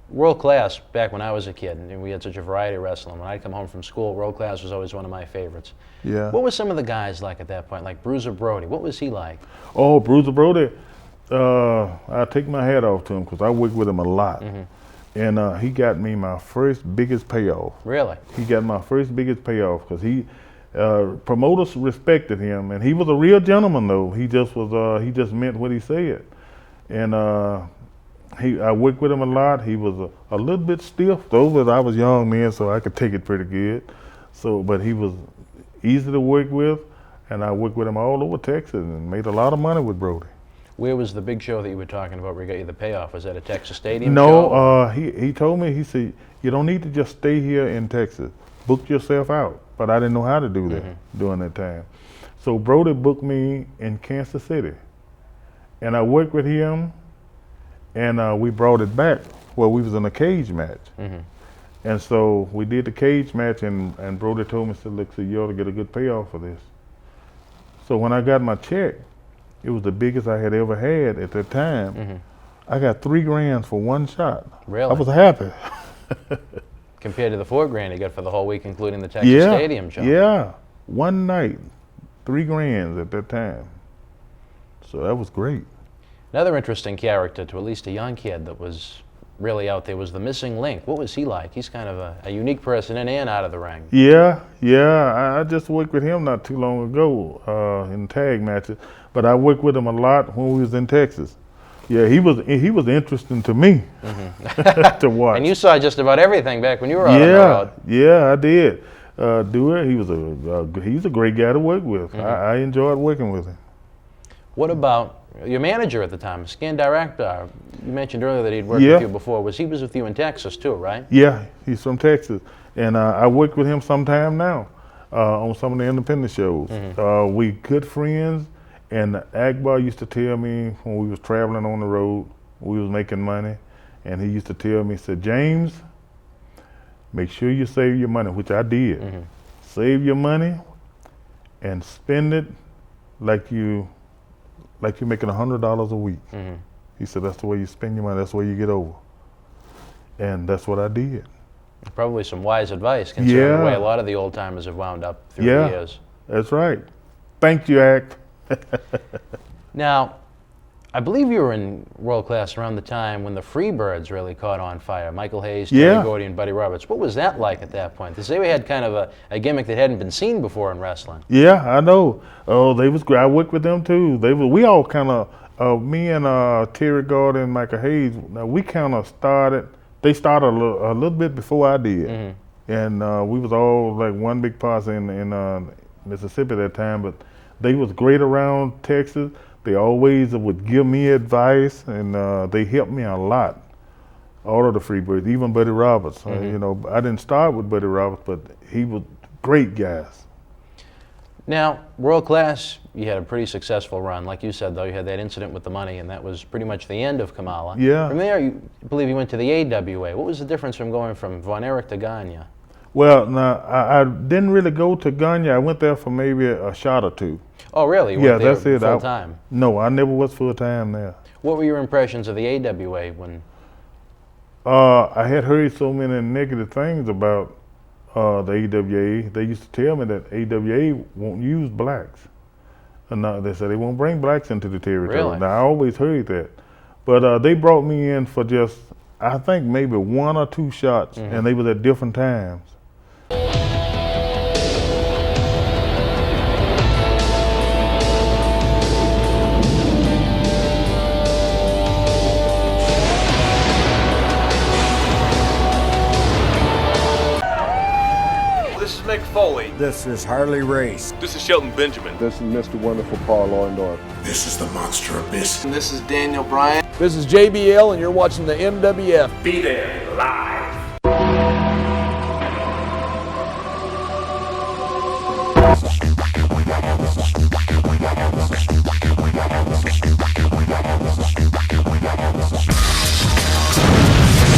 World Class, back when I was a kid, and we had such a variety of wrestling, when I'd come home from school, World Class was always one of my favorites. Yeah. What were some of the guys like at that point, like Bruiser Brody? What was he like? Oh, Bruiser Brody, I take my hat off to him because I worked with him a lot. And he got me my first biggest payoff. Really? He got my first biggest payoff because promoters respected him, and he was a real gentleman though. He just meant what he said. And I worked with him a lot. He was a little bit stiff though, but I was young then, so I could take it pretty good. But he was easy to work with, and I worked with him all over Texas and made a lot of money with Brody. Where was the big show that you were talking about where he got you the payoff? Was that a Texas Stadium show? No, he told me, he said, you don't need to just stay here in Texas. Book yourself out. But I didn't know how to do that during that time. So Brody booked me in Kansas City. And I worked with him, and we brought it back. Well, we was in a cage match. And so we did the cage match, and Brody told me, said, look, so you ought to get a good payoff for this. So when I got my check, it was the biggest I had ever had at that time. I got $3 grand for one shot. Really? I was happy. Compared to the $4 grand you got for the whole week, including the Texas Stadium show. Yeah, one night, $3 grand at that time. So that was great. Another interesting character to at least a young kid that was really out there was the Missing Link. What was he like? He's kind of a unique person in and out of the ring. Yeah, I just worked with him not too long ago in tag matches, but I worked with him a lot when we was in Texas. Yeah, he was interesting to me to watch. And you saw just about everything back when you were out on the road. Yeah, I did. Do it. He's a great guy to work with. I enjoyed working with him. What about your manager at the time, Skin Director? You mentioned earlier that he'd worked with you before. He was with you in Texas too, right? Yeah, he's from Texas, and I worked with him sometime now on some of the independent shows. We good friends. And AWA used to tell me when we was traveling on the road, we was making money, and he used to tell me, he said, James, make sure you save your money, which I did. Save your money and spend it like you're making $100 a week. He said, that's the way you spend your money, that's the way you get over. And that's what I did. Probably some wise advice, considering the way a lot of the old timers have wound up through the years. That's right. Thank you, ACT. Now, I believe you were in World Class around the time when the Freebirds really caught on fire. Michael Hayes, Terry Gordy, and Buddy Roberts. What was that like at that point? Because they had kind of a gimmick that hadn't been seen before in wrestling. Yeah, I know. Oh, they was great. I worked with them too. We all kind of, me and Terry Gordy and Michael Hayes, we kind of started, they started a little bit before I did. And we was all like one big posse in Mississippi at that time, but they was great around Texas. They always would give me advice, and they helped me a lot. All of the Freebirds, even Buddy Roberts. You know, I didn't start with Buddy Roberts, but he was great guys. Now, World Class, you had a pretty successful run. Like you said, though, you had that incident with the money, and that was pretty much the end of Kamala. Yeah. From there, I believe you went to the AWA. What was the difference from going from Von Erich to Gagne? Well, now, I didn't really go to Gagne. I went there for maybe a shot or two. Oh, really? You went there full time? No, I never was full time there. What were your impressions of the AWA when? I had heard so many negative things about the AWA. They used to tell me that AWA won't use blacks. And they said they won't bring blacks into the territory. Really? Now, I always heard that. But they brought me in for just, I think maybe 1 or 2 shots, and they was at different times. Foley. This is Harley Race. This is Shelton Benjamin. This is Mr. Wonderful Paul Orndorff. This is the Monster Abyss. And this is Daniel Bryan. This is JBL, and you're watching the MWF. Be there live.